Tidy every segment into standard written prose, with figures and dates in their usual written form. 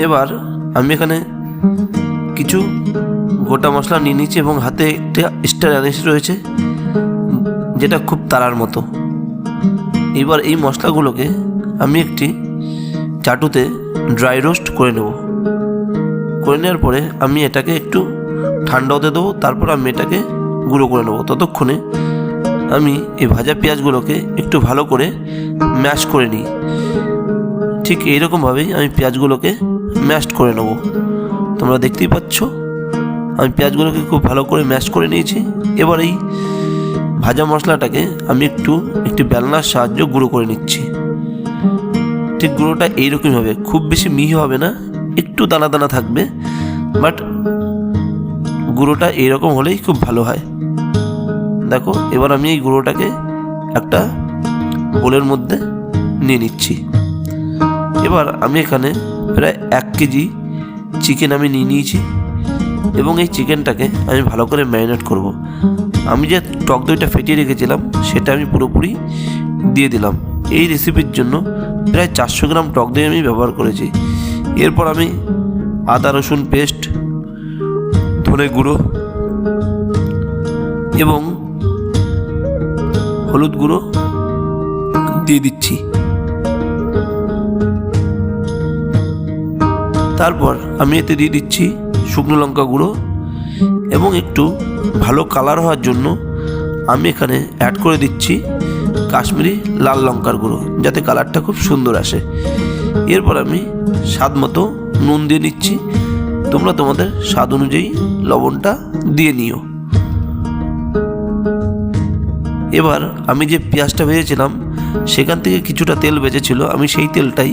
এবার আমি এখানে কিছু গোটা মশলা নিয়ে নিয়েছি এবং হাতে একটা স্টার অ্যানিস রয়েছে, যেটা খুব তারার মতো। এবার এই মশলাগুলোকে আমি একটি চাটুতে ড্রাই রোস্ট করে নেব। করে নেওয়ার পরে আমি এটাকে একটু ঠান্ডা হতে দেবো, তারপর আমি এটাকে গুঁড়ো করে নেব। ততক্ষণে আমি এই ভাজা পেঁয়াজগুলোকে একটু ভালো করে ম্যাশ করে নিই। ঠিক এইরকমভাবেই আমি পেঁয়াজগুলোকে ম্যাশ করে নেব। তোমরা দেখতেই পাচ্ছ আমি পেঁয়াজগুলোকে খুব ভালো করে ম্যাশ করে নিয়েছি। এবার এই ভাজা মশলাটাকে আমি একটি বেলনার সাহায্য গুঁড়ো করে নিচ্ছি। ঠিক গুঁড়োটা এইরকমই হবে, খুব বেশি মিহি হবে না, একটু দানা দানা থাকবে, বাট গুঁড়োটা এইরকম হলেই খুব ভালো হয়। দেখো, এবার আমি এই গুঁড়োটাকে একটা বোলের মধ্যে নিয়ে নিচ্ছি। এবার আমি এখানে প্রায় 1 কেজি চিকেন আমি নিয়ে নিয়েছি এবং এই চিকেনটাকে আমি ভালো করে ম্যারিনেট করব। আমি যে টক দইটা ফেটিয়ে রেখেছিলাম সেটা আমি পুরোপুরি দিয়ে দিলাম। এই রেসিপির জন্য প্রায় 400 গ্রাম টক দই আমি ব্যবহার করেছি। এরপর আমি আদা রসুন পেস্ট, ধনে গুঁড়ো এবং হলুদ গুঁড়ো দিয়ে দিচ্ছি। তারপর আমি এতে দিয়ে দিচ্ছি শুকনো লঙ্কা গুঁড়ো এবং একটু ভালো কালার হওয়ার জন্য আমি এখানে অ্যাড করে দিচ্ছি কাশ্মীরি লাল লঙ্কার গুঁড়ো, যাতে কালারটা খুব সুন্দর আসে। এরপর আমি স্বাদ মতো নুন দিয়ে নিচ্ছি। তোমরা তোমাদের স্বাদ অনুযায়ী লবণটা দিয়ে নিও। এবার আমি যে পেঁয়াজটা ভেজেছিলাম সেখান থেকে কিছুটা তেল বেঁচেছিল, আমি সেই তেলটাই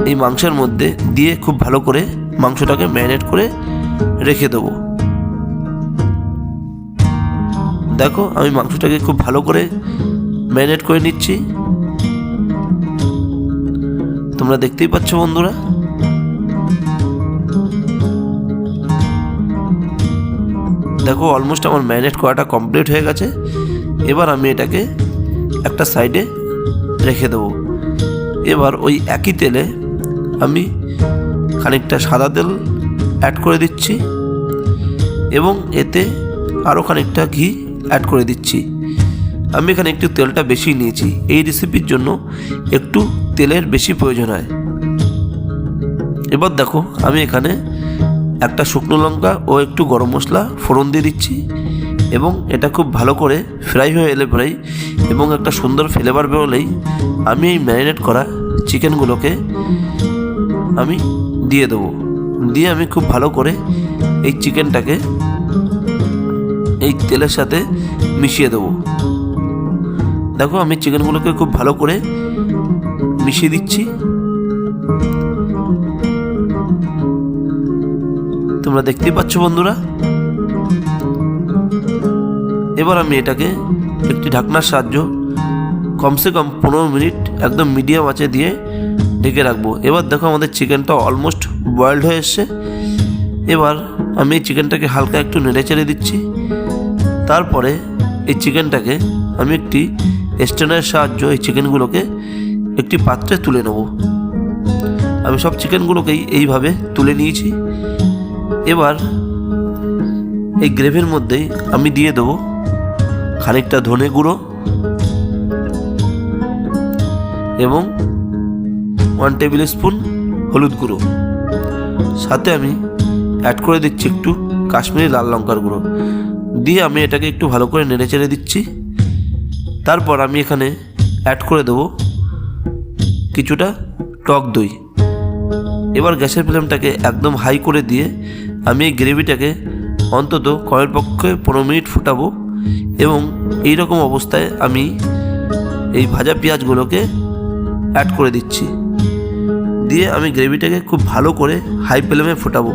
এই মাংসের মধ্যে দিয়ে খুব ভালো করে মাংসটাকে ম্যারিনেট করে রেখে দেবো। দেখো, আমি মাংসটাকে খুব ভালো করে ম্যারিনেট করে নিচ্ছি। তোমরা দেখতেই পাচ্ছ বন্ধুরা। দেখো, অলমোস্ট আমার ম্যারিনেট করাটা কমপ্লিট হয়ে গেছে। এবার আমি এটাকে একটা সাইডে রেখে দেবো। এবার ওই একই তেলে আমি খানিকটা সাদা তেল অ্যাড করে দিচ্ছি এবং এতে আরও খানিকটা ঘি অ্যাড করে দিচ্ছি। আমি এখানে একটু তেলটা বেশি নিয়েছি, এই রেসিপির জন্য একটু তেলের বেশি প্রয়োজন হয়। এবার দেখো, আমি এখানে একটা শুকনো লঙ্কা ও একটু গরম মশলা ফোড়ন দিয়ে দিচ্ছি এবং এটা খুব ভালো করে ফ্রাই হয়ে এলে পরেই এবং একটা সুন্দর ফ্লেভার বেরোলেই আমি এই ম্যারিনেট করা চিকেনগুলোকে আমি দিয়ে দেবো। দিয়ে আমি খুব ভালো করে এই চিকেনটাকে এই তেলের সাথে মিশিয়ে দেবো। দেখো, আমি চিকেনগুলোকে খুব ভালো করে মিশিয়ে দিচ্ছি। তোমরা দেখতেই পাচ্ছ বন্ধুরা। এবার আমি এটাকে একটি ঢাকনার সাহায্য কমসে কম 15 মিনিট একদম মিডিয়াম আঁচে দিয়ে ঢেকে রাখবো। এবার দেখো, আমাদের চিকেনটা অলমোস্ট বয়েলড হয়ে এসছে। এবার আমি এই চিকেনটাকে হালকা একটু নেড়ে চেড়ে দিচ্ছি। তারপরে এই চিকেনটাকে আমি একটি স্ট্রেনারের সাহায্য এই চিকেনগুলোকে একটি পাত্রে তুলে নেব। আমি সব চিকেনগুলোকেই এইভাবে তুলে নিয়েছি। এবার এই গ্রেভির মধ্যেই আমি দিয়ে দেবো খানিকটা ধনে গুঁড়ো এবং 1 টেবিল স্পুন হলুদ গুঁড়ো, সাথে আমি অ্যাড করে দিচ্ছি একটু কাশ্মীরি লাল লঙ্কার গুঁড়ো। দিয়ে আমি এটাকে একটু ভালো করে নেড়ে চেড়ে দিচ্ছি। তারপর আমি এখানে অ্যাড করে দেবো কিছুটা টক দই। এবার গ্যাসের ফ্লেমটাকে একদম হাই করে দিয়ে আমি এই গ্রেভিটাকে অন্তত কমপক্ষে 15 মিনিট ফুটাবো এবং এই রকম অবস্থায় আমি এই ভাজা পেঁয়াজগুলোকে অ্যাড করে দিচ্ছি। দিয়ে আমি গ্রেভিটাকে খুব ভালো করে হাই ফ্লেমে ফোটাবো।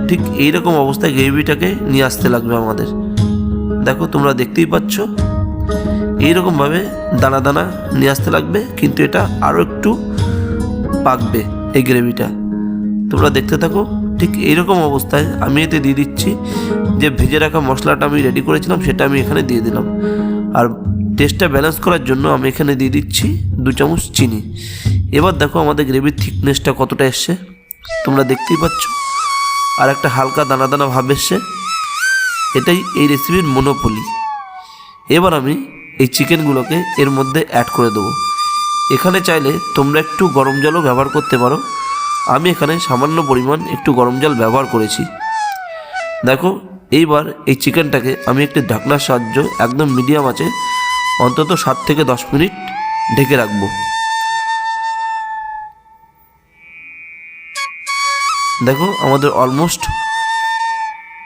ঠিক এই রকম অবস্থায় গ্রেভিটাকে নিয়ে আসতে লাগবে আমাদের। দেখো, তোমরা দেখতেই পাচ্ছ এইরকমভাবে দানা দানা নিয়ে আসতে লাগবে, কিন্তু এটা আরও একটু পাকবে এই গ্রেভিটা। তোমরা দেখতে থাকো। ঠিক এইরকম অবস্থায় আমি এতে দিয়ে দিচ্ছি যে ভেজে রাখা মশলাটা আমি রেডি করেছিলাম, সেটা আমি এখানে দিয়ে দিলাম। আর টেস্টটা ব্যালেন্স করার জন্য আমি এখানে দিয়ে দিচ্ছি 2 চামচ চিনি। এবার দেখো আমাদের গ্রেভির থিকনেসটা কতটা এসছে, তোমরা দেখতেই পাচ্ছ। আর একটা হালকা দানা দানা ভাব এসছে। এটাই এই রেসিপির মনোপলি। এবার আমি এই চিকেনগুলোকে এর মধ্যে অ্যাড করে দেবো। এখানে চাইলে তোমরা একটু গরম জলও ব্যবহার করতে পারো। আমি এখানে সামান্য পরিমাণ একটু গরম জল ব্যবহার করেছি। দেখো এইবার এই চিকেনটাকে আমি একটি ঢাকনার সাহায্যে একদম মিডিয়াম আঁচে অন্তত 7 থেকে 10 মিনিট ঢেকে রাখবো। দেখো আমাদের অলমোস্ট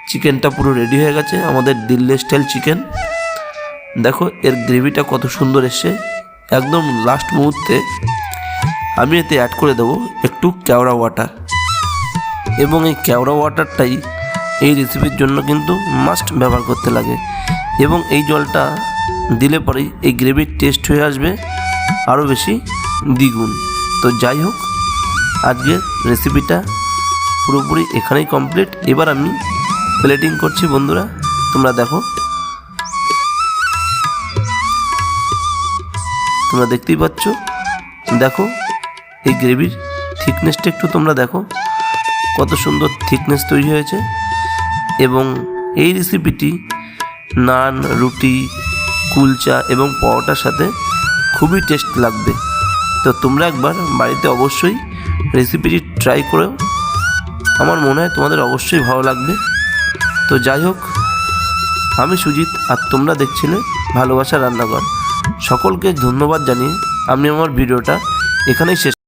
চিকেনটা পুরো রেডি হয়ে গেছে, আমাদের দিল্লি স্টাইল চিকেন। দেখো এর গ্রেভিটা কত সুন্দর এসছে। একদম লাস্ট মুহূর্তে আমি এতে অ্যাড করে দেবো একটু কেওড়া ওয়াটার, এবং এই কেওড়া ওয়াটারটাই এই রেসিপির জন্য কিন্তু মাস্ট ব্যবহার করতে লাগে, এবং এই জলটা দিলে পরেই এই গ্রেভির টেস্ট হয়ে আসবে আরও বেশি দ্বিগুণ। তো যাই হোক, আজকের রেসিপিটা পুরোপুরি এখানেই কমপ্লিট। এবার আমি প্লেটিং করছি বন্ধুরা, তোমরা দেখো, তোমরা দেখতেই পাচ্ছ। দেখো এই গ্রেভির থিকনেসটা একটু তোমরা দেখো, কত সুন্দর থিকনেস তৈরি হয়েছে। এবং এই রেসিপিটি নান, রুটি, কুলচা এবং পরোটার সাথে খুবই টেস্ট লাগবে। তো তোমরা একবার বাড়িতে অবশ্যই রেসিপিটি ট্রাই করো, আমার মনে হয় তোমাদের অবশ্যই ভালো লাগবে। তো যাই হোক, আমি সুজিত আর তোমরা দেখছিলে ভালোবাসা রান্নাঘর। সকলকে ধন্যবাদ জানিয়ে আমি আমার ভিডিওটা এখানেই শেষ